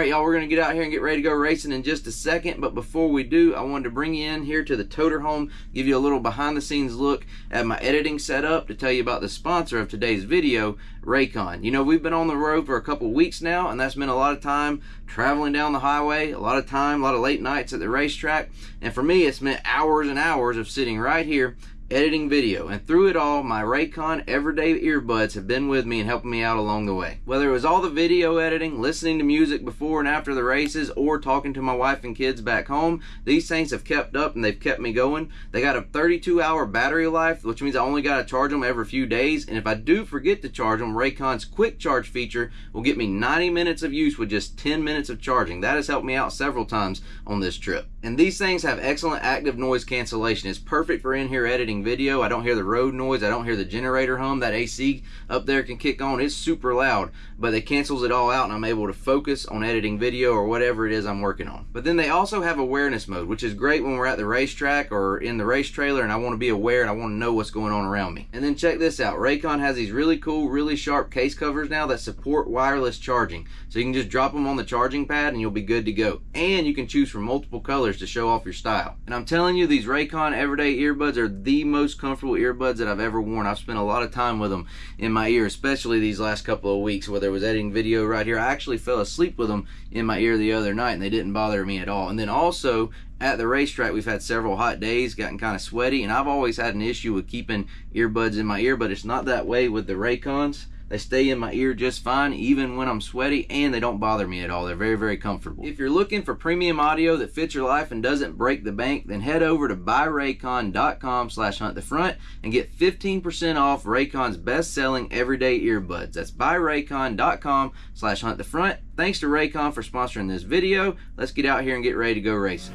Alright y'all, we're going to get out here and get ready to go racing in just a second, but before we do, I wanted to bring you in here to the toter home, give you a little behind the scenes look at my editing setup to tell you about the sponsor of today's video, Raycon. You know, we've been on the road for a couple weeks now, and that's meant a lot of time traveling down the highway, a lot of time, a lot of late nights at the racetrack, and for me it's meant hours and hours of sitting right here editing video, and through it all, my Raycon everyday earbuds have been with me and helping me out along the way. Whether it was all the video editing, listening to music before and after the races, or talking to my wife and kids back home, these things have kept up and they've kept me going. They got a 32-hour battery life, which means I only got to charge them every few days, and if I do forget to charge them, Raycon's quick charge feature will get me 90 minutes of use with just 10 minutes of charging. That has helped me out several times on this trip. And these things have excellent active noise cancellation. It's perfect for in-here editing video. I don't hear the road noise. I don't hear the generator hum. That AC up there can kick on. It's super loud, but it cancels it all out and I'm able to focus on editing video or whatever it is I'm working on. But then they also have awareness mode, which is great when we're at the racetrack or in the race trailer and I want to be aware and I want to know what's going on around me. And then check this out. Raycon has these really cool, really sharp case covers now that support wireless charging. So you can just drop them on the charging pad and you'll be good to go. And you can choose from multiple colors to show off your style. And I'm telling you, these Raycon everyday earbuds are the most comfortable earbuds that I've ever worn. I've spent a lot of time with them in my ear, especially these last couple of weeks, whether it was editing video right here. I actually fell asleep with them in my ear the other night and they didn't bother me at all. And then also at the racetrack, we've had several hot days, gotten kind of sweaty, and I've always had an issue with keeping earbuds in my ear, but it's not that way with the Raycons. They stay in my ear just fine even when I'm sweaty, and they don't bother me at all. They're very, very comfortable. If you're looking for premium audio that fits your life and doesn't break the bank, then head over to buyraycon.com/huntthefront and get 15% off Raycon's best-selling everyday earbuds. That's buyraycon.com/huntthefront. Thanks to Raycon for sponsoring this video. Let's get out here and get ready to go racing.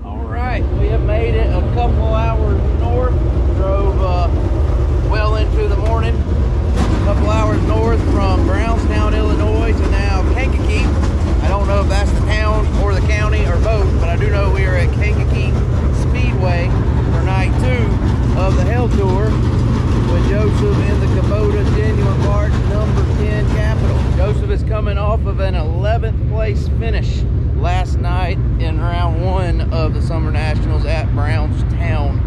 Alright, we have made it a couple hours north. Drove well into the morning. A couple hours north from Brownstown, Illinois to now Kankakee. I don't know if that's the town or the county or both, but I do know we are at Kankakee Speedway for night 2 of the Hell Tour with Joseph in the Kubota Genuine Parts number 10 Capital. Joseph is coming off of an 11th place finish last night in round 1 of the Summer Nationals at Brownstown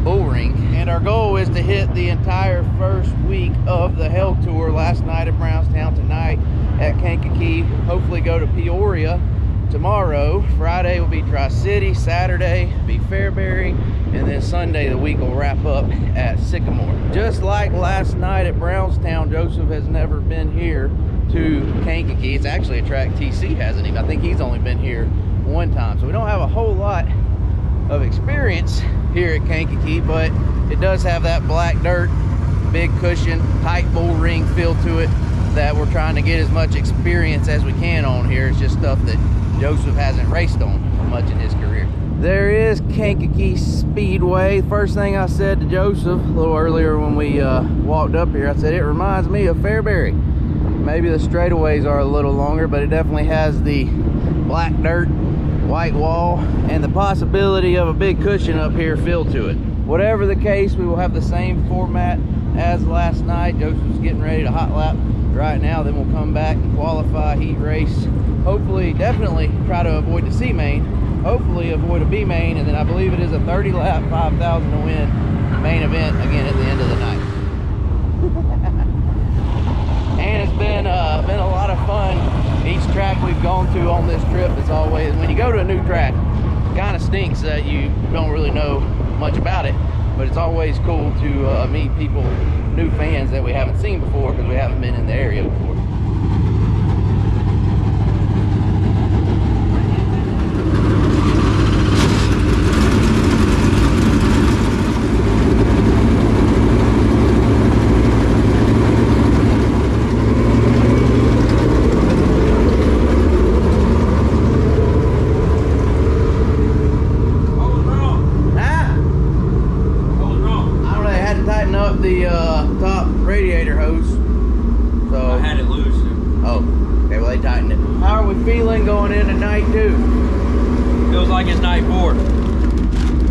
Bullring, and our goal is to hit the entire first week of the Hell Tour. Last night at Brownstown, tonight at Kankakee, hopefully go to Peoria tomorrow. Friday will be Tri-City, Saturday will be Fairbury, and then Sunday the week will wrap up at Sycamore. Just like last night at Brownstown, Joseph has never been here to Kankakee. It's actually a track TC hasn't even. I think he's only been here one time, so we don't have a whole lot of experience here at Kankakee, but it does have that black dirt, big cushion, tight bull ring feel to it that we're trying to get as much experience as we can on here. It's just stuff that Joseph hasn't raced on much in his career. There is Kankakee Speedway. First thing I said to Joseph a little earlier when we walked up here, I said it reminds me of Fairbury. Maybe the straightaways are a little longer, but it definitely has the black dirt, white wall, and the possibility of a big cushion up here feel to it. Whatever the case, we will have the same format as last night. Joseph's getting ready to hot lap right now, then we'll come back and qualify, heat race. Hopefully, definitely try to avoid the C main, hopefully avoid a B main, and then I believe it is a 30 lap, 5,000 to win main event again at the end of the night. And it's been a lot of fun. Each track we've gone to on this trip is always, when you go to a new track, it kind of stinks that you don't really know much about it, but it's always cool to meet people, new fans that we haven't seen before because we haven't been in the area before. The top radiator hose, so I had it loose. Oh, okay, well they tightened it. How are we feeling going into night 2? Feels like it's night 4.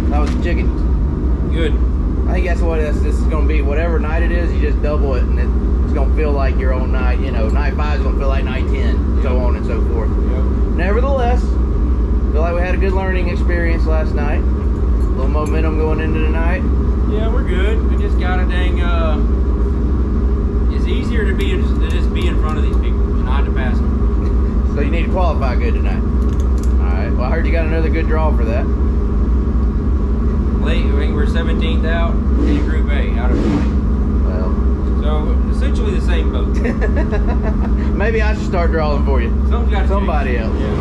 That was the chickens. Good. I think that's what this is going to be. Whatever night it is, you just double it, and it's going to feel like you're on night, you know, night 5 is gonna feel like night 10, so on and so forth. Nevertheless, feel like we had a good learning experience last night. A little momentum going into the night. Yeah, we're good. We just got a dang, it's easier to just be in front of these people, not to pass them. So you need to qualify good tonight. Alright, well I heard you got another good draw for that. Late, I think we're 17th out in Group A out of 20. Well. So, essentially the same boat. Maybe I should start drawing for you. Somebody else. Yeah.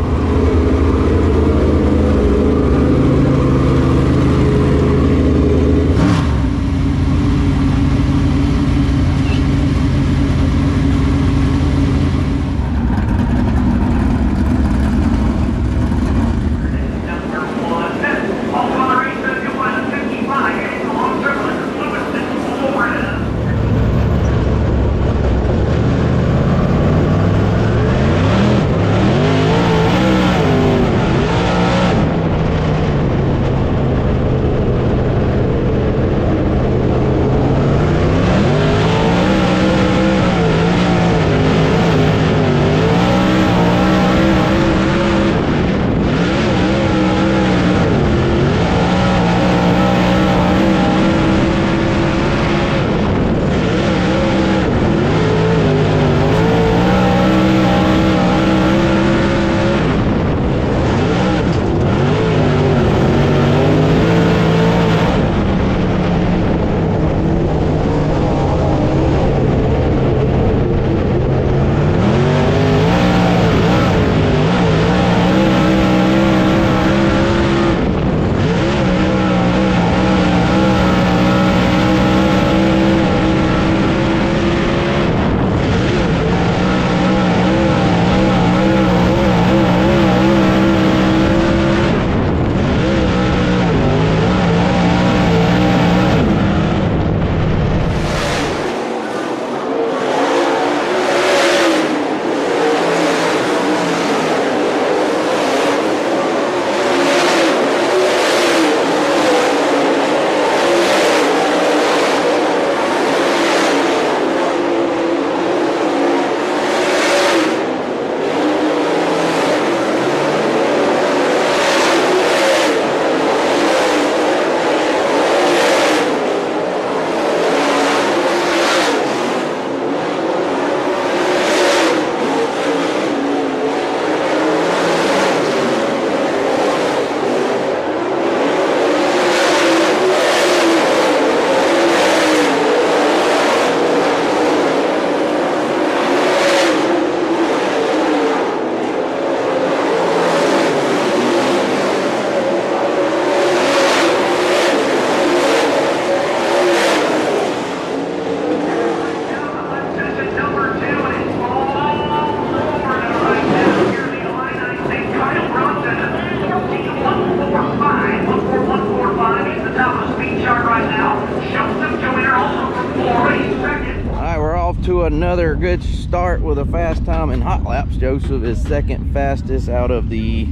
To another good start with a fast time in hot laps. Joseph is second fastest out of the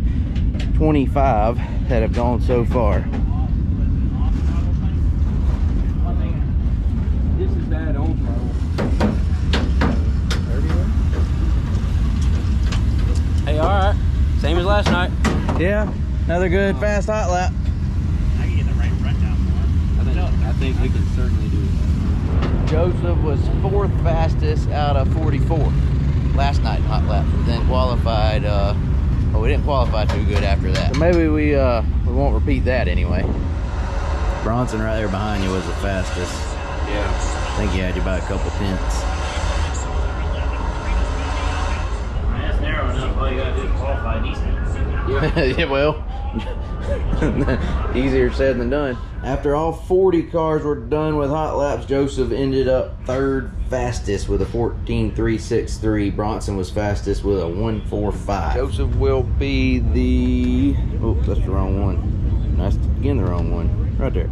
25 that have gone so far. This is bad on throttle. Hey, all right. Same as last night. Yeah, another good fast hot lap. I can get the right rundown for him. I think we can certainly do that. Joseph was fourth fastest out of 44 last night in hot laps. We then qualified, well, we didn't qualify too good after that. So maybe we won't repeat that anyway. Bronson right there behind you was the fastest. Yeah. I think he had you by a couple tenths. That's narrow enough. All you gotta do is qualify decent. Yeah, well, easier said than done. After all 40 cars were done with hot laps, Joseph ended up third fastest with a 14.363. Bronson was fastest with a 1.45. Joseph will be the, oh, that's the wrong one. That's again the wrong one. Right there.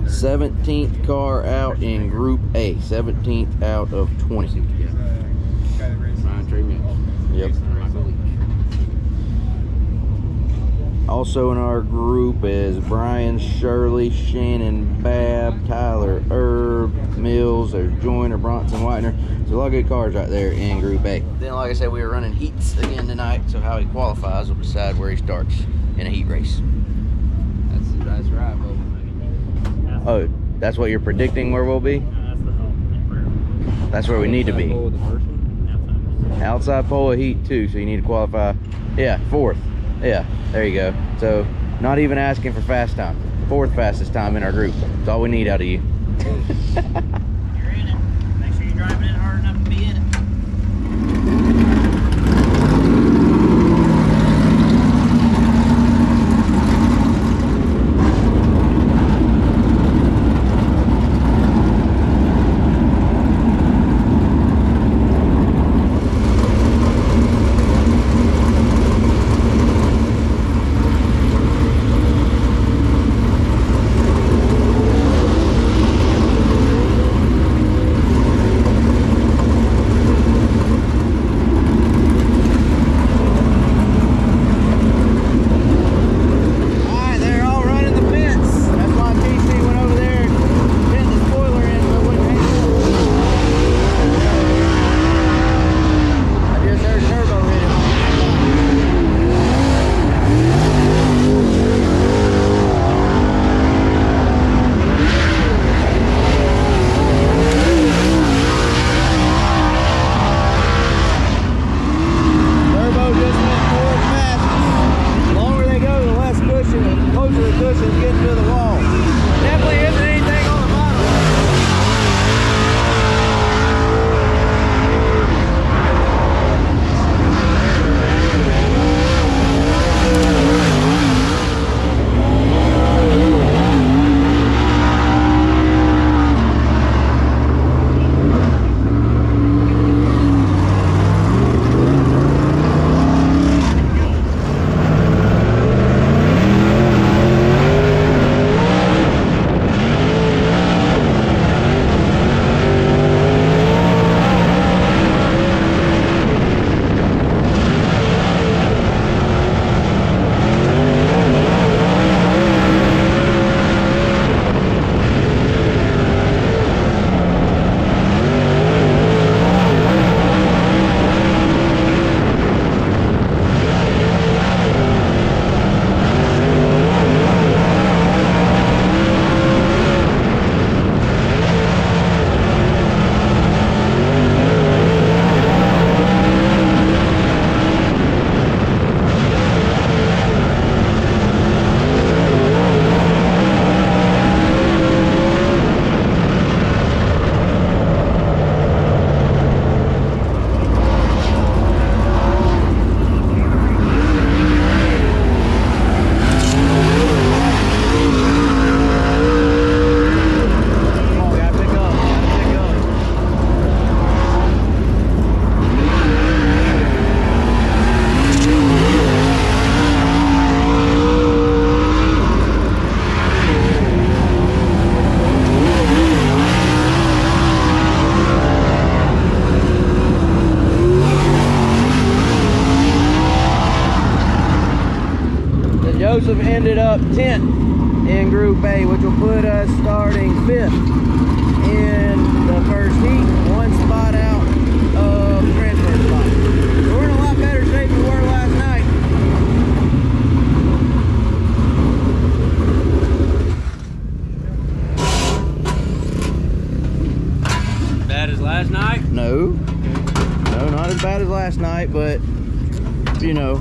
17th car out in Group A. 17th out of 20. Yep. Also in our group is Brian, Shirley, Shannon, Bab, Tyler, Herb, Mills, there's Joyner, Bronson, Whitener. There's a lot of good cars right there in Group A. Then, like I said, we were running heats again tonight, so how he qualifies will decide where he starts in a heat race. That's right, Bo. Oh, that's what you're predicting where we'll be? That's the home. That's where we need to be. The first one. Outside pole of heat 2, so you need to qualify. Yeah, 4th. Yeah, there you go. So, not even asking for fast time. 4th fastest time in our group. That's all we need out of you. You're in it. Make sure you're driving it hard enough to be in it. Joseph ended up 10th in Group A, which will put us starting 5th in the first heat, 1 spot out of the transfer spot. So we're in a lot better shape than we were last night. Bad as last night? No, not as bad as last night, but you know,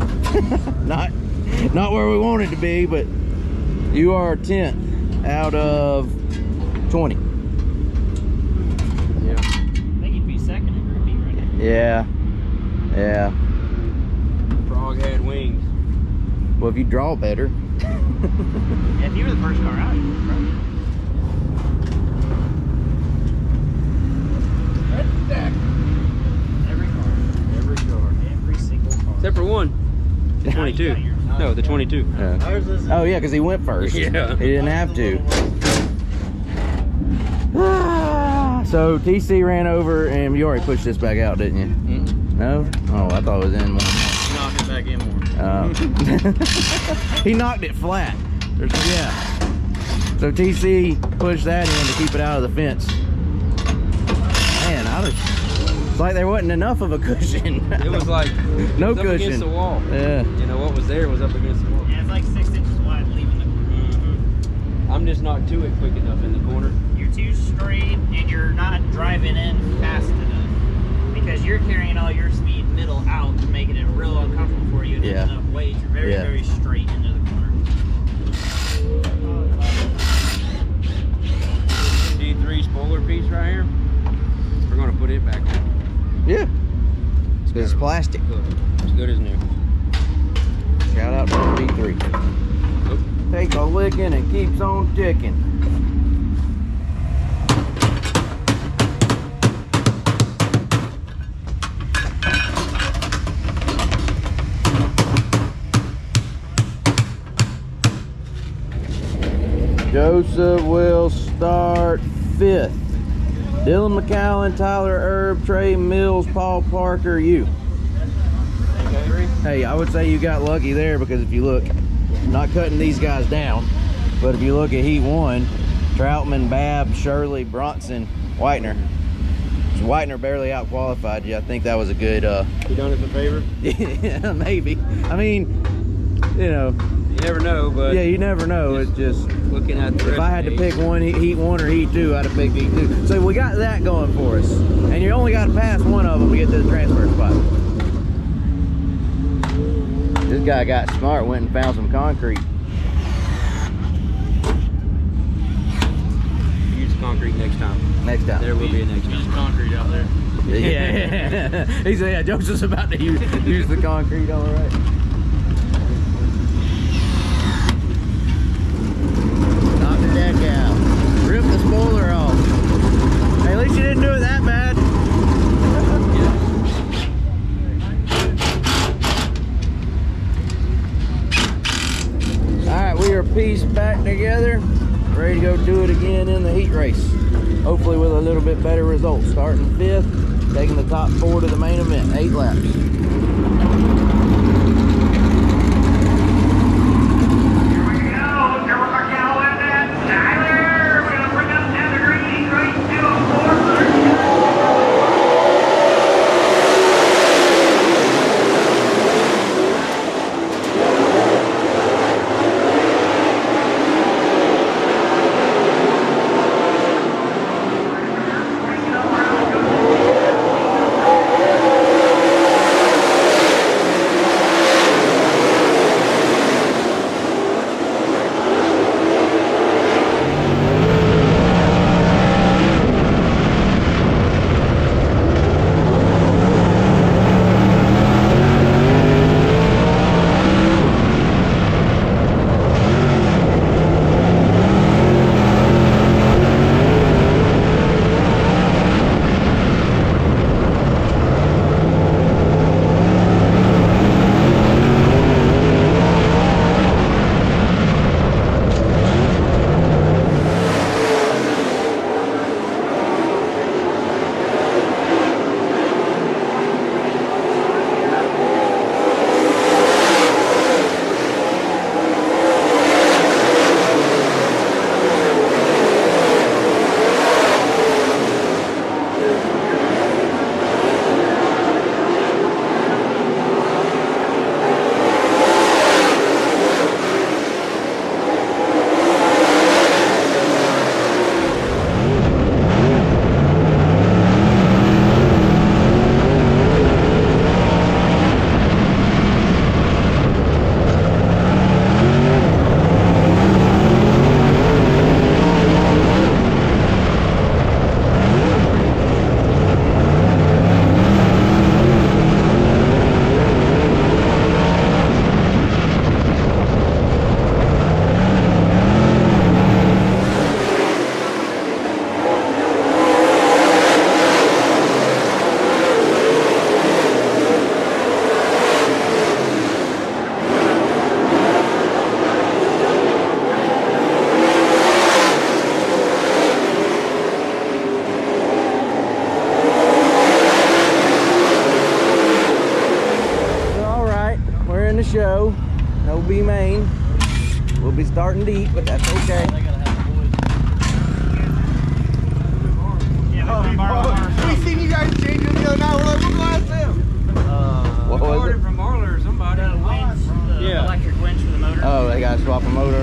not where we wanted to be, but you are 10th out of 20. Yeah. I think you'd be second in Group B right now. Yeah. Frog had wings. Well, if you draw better. Yeah, if you were the first car out, you would probably. Every single car. Except for one. The 22. No, the 22. Yeah. Oh yeah, because he went first. Yeah. He didn't have to. So TC ran over, and you already pushed this back out, didn't you? Mm-hmm. No? Oh, I thought it was in one. Knock it back in more. He knocked it flat. Yeah. So TC pushed that in to keep it out of the fence. Man, it's like there wasn't enough of a cushion. It was like no up cushion against the wall. Yeah. You know what was there was up against the wall. Yeah, it's like 6 inches wide leaving the corner. I'm just not to it quick enough in the corner. You're too straight and you're not driving in fast enough because you're carrying all your speed middle out and making it real uncomfortable for you. And Yeah. enough weight. You're very, very straight into the corner. D3 spoiler piece right here. We're gonna put it back on. Yeah. It's plastic. Good. As good as new. Shout out to the B3. Nope. Take a licking and keeps on ticking. Joseph will start 5th. Dylan McCowan, Tyler Erb, Trey Mills, Paul Parker, you. Hey, I would say you got lucky there because if you look, not cutting these guys down, but if you look at Heat 1, Troutman, Babb, Shirley, Bronson, Whitener. So Whitener barely out-qualified you. I think that was a good... You done us a favor? Yeah, maybe. I mean, you know... You never know, but... Yeah, you never know. It's just... Looking at the If I had to pick one, Heat 1 or Heat 2, I'd have picked Heat 2. So we got that going for us. And you only got to pass one of them to get to the transfer spot. This guy got smart, went and found some concrete. Use concrete next time. Next time. There will be a next time. Use concrete out there. Yeah. He said, yeah, Joseph's about to use the concrete, all right. Knock the deck out. Rip the spoiler off. Hey, at least you didn't do it that bad. Alright, we are pieced back together. Ready to go do it again in the heat race. Hopefully with a little bit better result. Starting 5th, taking the top 4 to the main event. 8 laps. B main. We'll be starting deep, but that's okay. They gotta have the boys. Yeah, we borrow ours. We seen you guys changing the other night. We're like, we're glad them. What was Ordered it? from Marla or somebody. The winch, the Yeah. electric winch for the motor. Oh, they gotta swap a motor.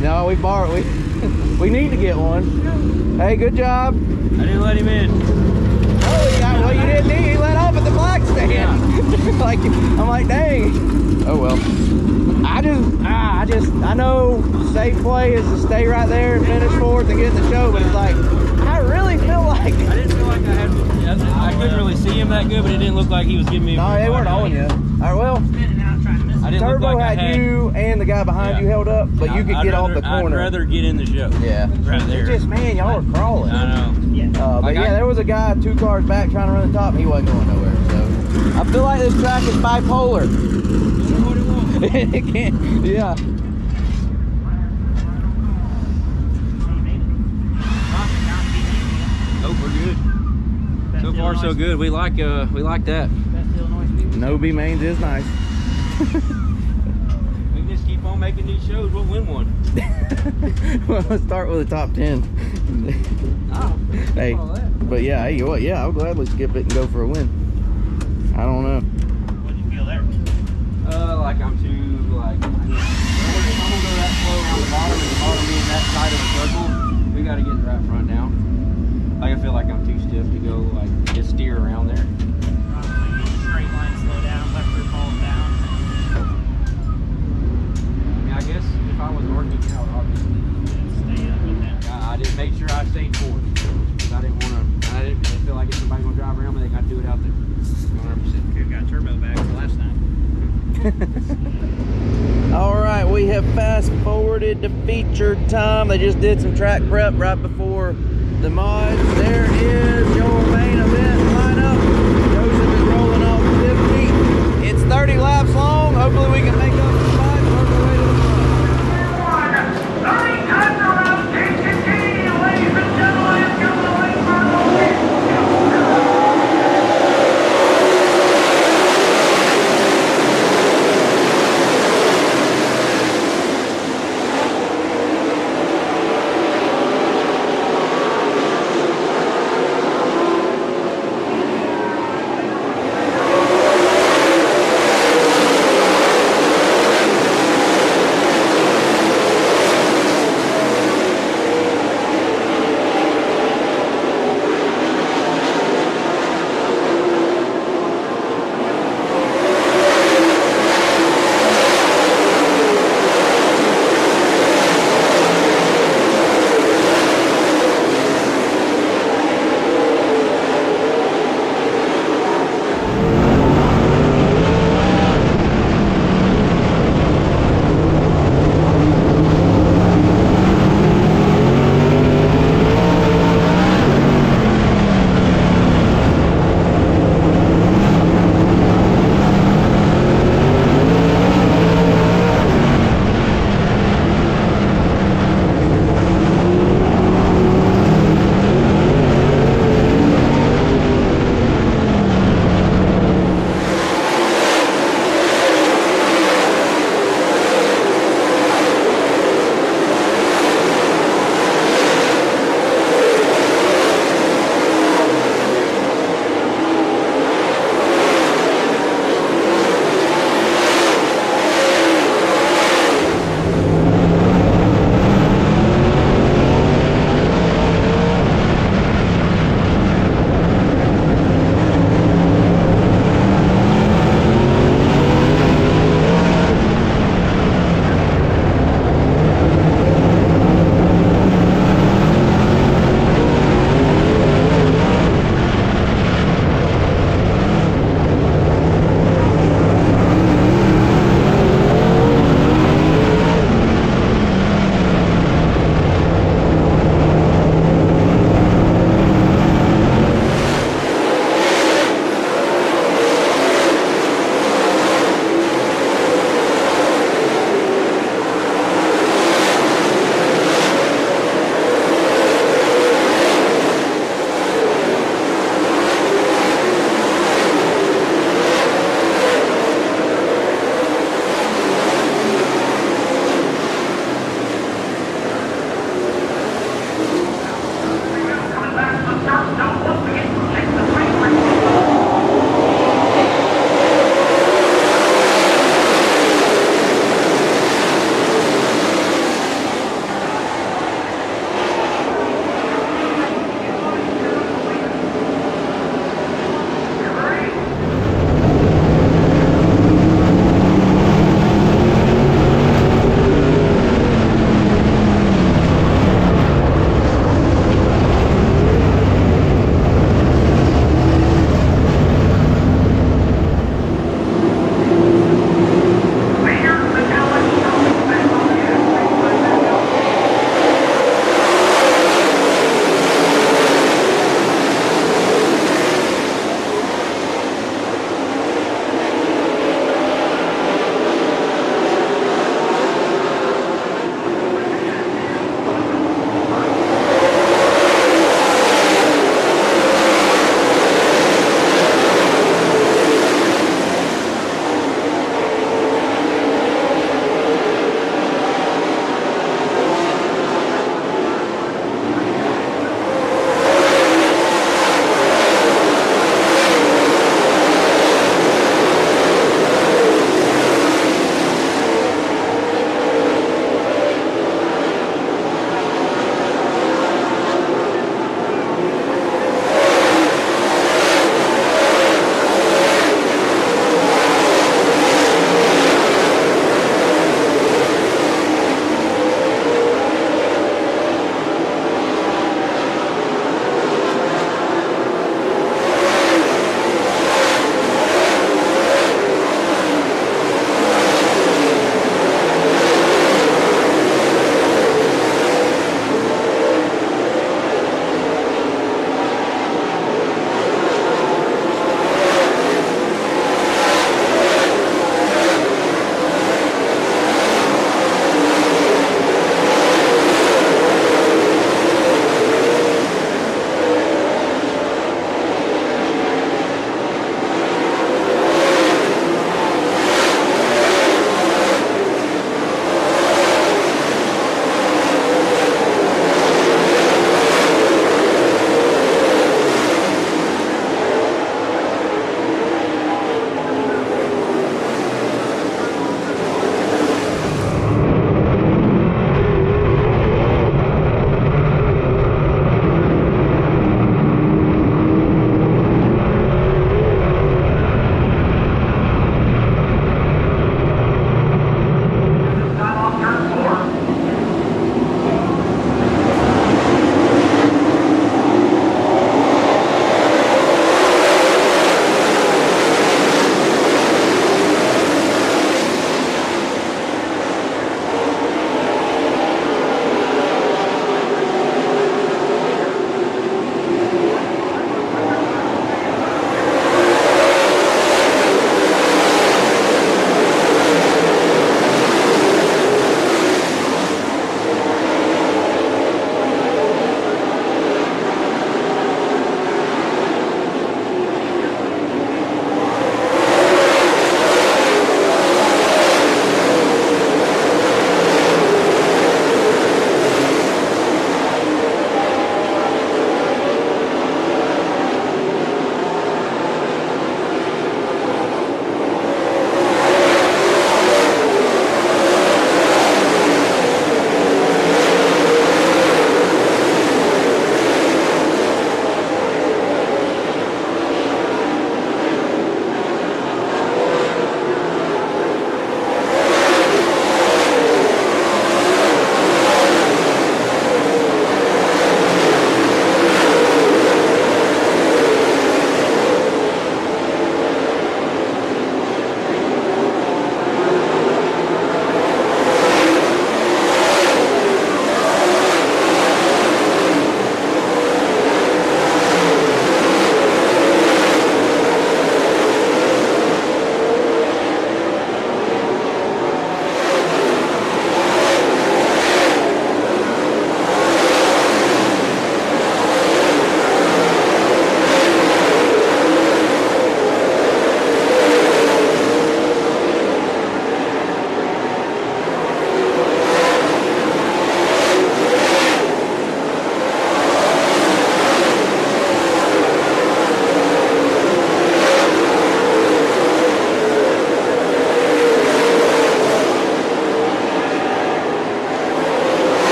No, we borrowed. We need to get one. Hey, good job. I didn't let him in. Oh, yeah, well, you didn't need. He let off at the flag stand. Yeah. Like, I'm like, dang. Oh well. I know safe play is to stay right there and finish fourth and get in the show, but it's like, I really feel like. I didn't feel like I couldn't really see him that good, but it didn't look like he was giving me. No, they weren't on you. All right, well, Spinning out trying to miss I it. didn't look Turbo like I had you and the guy behind Yeah. you held up, but you could I'd get off rather- the corner. I'd rather get in the show. Yeah, Right there. It's just, man, y'all were crawling. I know. Yeah. But Like yeah, there was a guy 2 cars back trying to run the top, and he wasn't going nowhere. So I feel like this track is bipolar. It can't. Yeah. Oh, we're good. So far, so good. We like that. Best Illinois Speedway. No B mains is nice. We can just keep on making these shows. We'll win one. Well, let's start with the top 10. Oh, Hey, all that. but yeah, hey, you know what? Yeah, I'll gladly skip it and go for a win. I don't know. What do you feel there? Like I'm too like. I'm gonna go that slow around the bottom and the bottom being that side of the circle. We got to get the right front down. Like I feel like I'm too stiff to go like just steer around there. Probably straight line, slow down, left rear falls down. I mean, I guess if I was working out, obviously, Stay up with that. I just made sure I stayed forward. 'Cause I didn't want to. I didn't feel like if somebody's gonna drive around me, they got to do it out there. 100%. Could have got turbo back the last time. All right, we have fast forwarded to feature time. They just did some track prep right before the mods. There is your main event lineup. Joseph is rolling off 50. It's 30 laps long. Hopefully we can make up some spots and work our way to the front. 30 times around Kankakee, ladies and gentlemen, give the lane for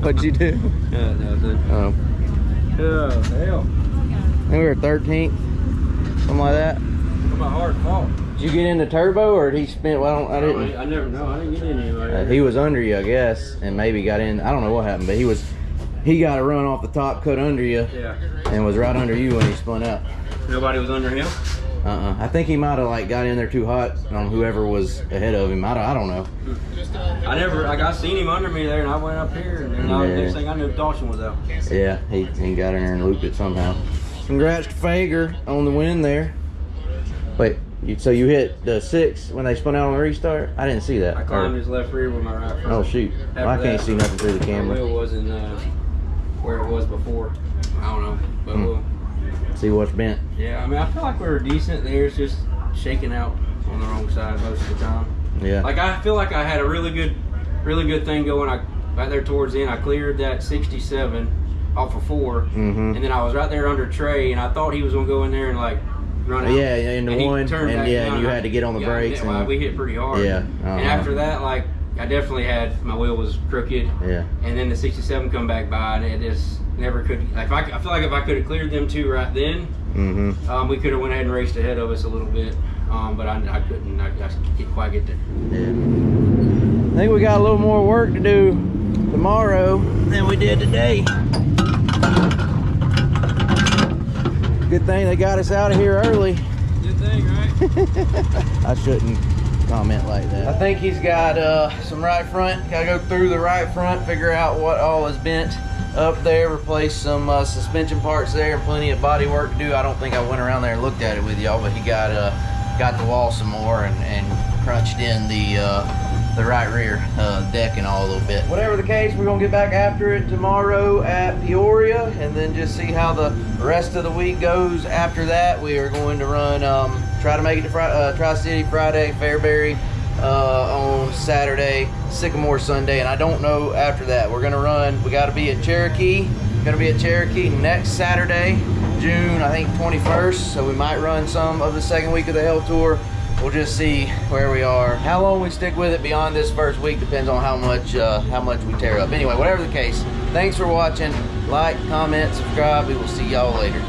What'd you do? Nothing. Oh, Oh, hell. I think we were 13th, something like that. My hard fault. Did you get in the turbo, or did he spin? Well, I didn't. I never know. I didn't get in anybody. He was under you, I guess, and maybe got in. I don't know what happened, but he got a run off the top, cut under you, Yeah. and was right under you when he spun out. Nobody was under him? I think he might have like got in there too hot on whoever was ahead of him. I don't know. I seen him under me there, and I went up here, and then next thing I knew, Dawson was out. Yeah, he got in there and looped it somehow. Congrats to Fager on the win there. Wait, so you hit the 6 when they spun out on the restart? I didn't see that. I climbed his left rear with my right front. Oh shoot! Well, I can't see nothing through the My camera. wheel wasn't where it was before. I don't know, but we'll See what's bent. yeah. I mean, I feel like we were decent. There's just shaking out on the wrong side most of the time. Yeah. Like I feel like I had a really good thing going. Right there towards the end, I cleared that 67 off of 4, Mm-hmm. and then I was right there under Trey, and I thought he was gonna go in there and like run out. Yeah, into and he one, turned and back yeah, down, and you had to get on the brakes. Yeah, And, we hit pretty hard. Yeah. And after that, like I definitely had my wheel was crooked. Yeah. And then the 67 come back by, and it just never could. Like I feel like if I could have cleared them 2 right then, Mm-hmm. we could have went ahead and raced ahead of us a little bit. But I couldn't. I didn't quite get there. Yeah. I think we got a little more work to do tomorrow than we did today. Good thing they got us out of here early. Good thing, right? I shouldn't comment like that. I think he's got some right front. Got to go through the right front, figure out what all is bent up there, replace some suspension parts there, and plenty of body work to do. I don't think I went around there and looked at it with y'all, but he got the wall some more and crunched in the right rear deck and all a little bit. Whatever the case, we're gonna get back after it tomorrow at Peoria, and then just see how the rest of the week goes. After that, we are going to run try to make it to Tri-City Friday, Fairbury on Saturday, Sycamore Sunday, and I don't know after that. We're gonna run, we gotta be at Cherokee. Gonna be at Cherokee next Saturday, June, I think 21st, so we might run some of the second week of the Hell Tour. We'll just see where we are. How long we stick with it beyond this first week depends on how much we tear up. Anyway, whatever the case, thanks for watching. Like, comment, subscribe. We will see y'all later.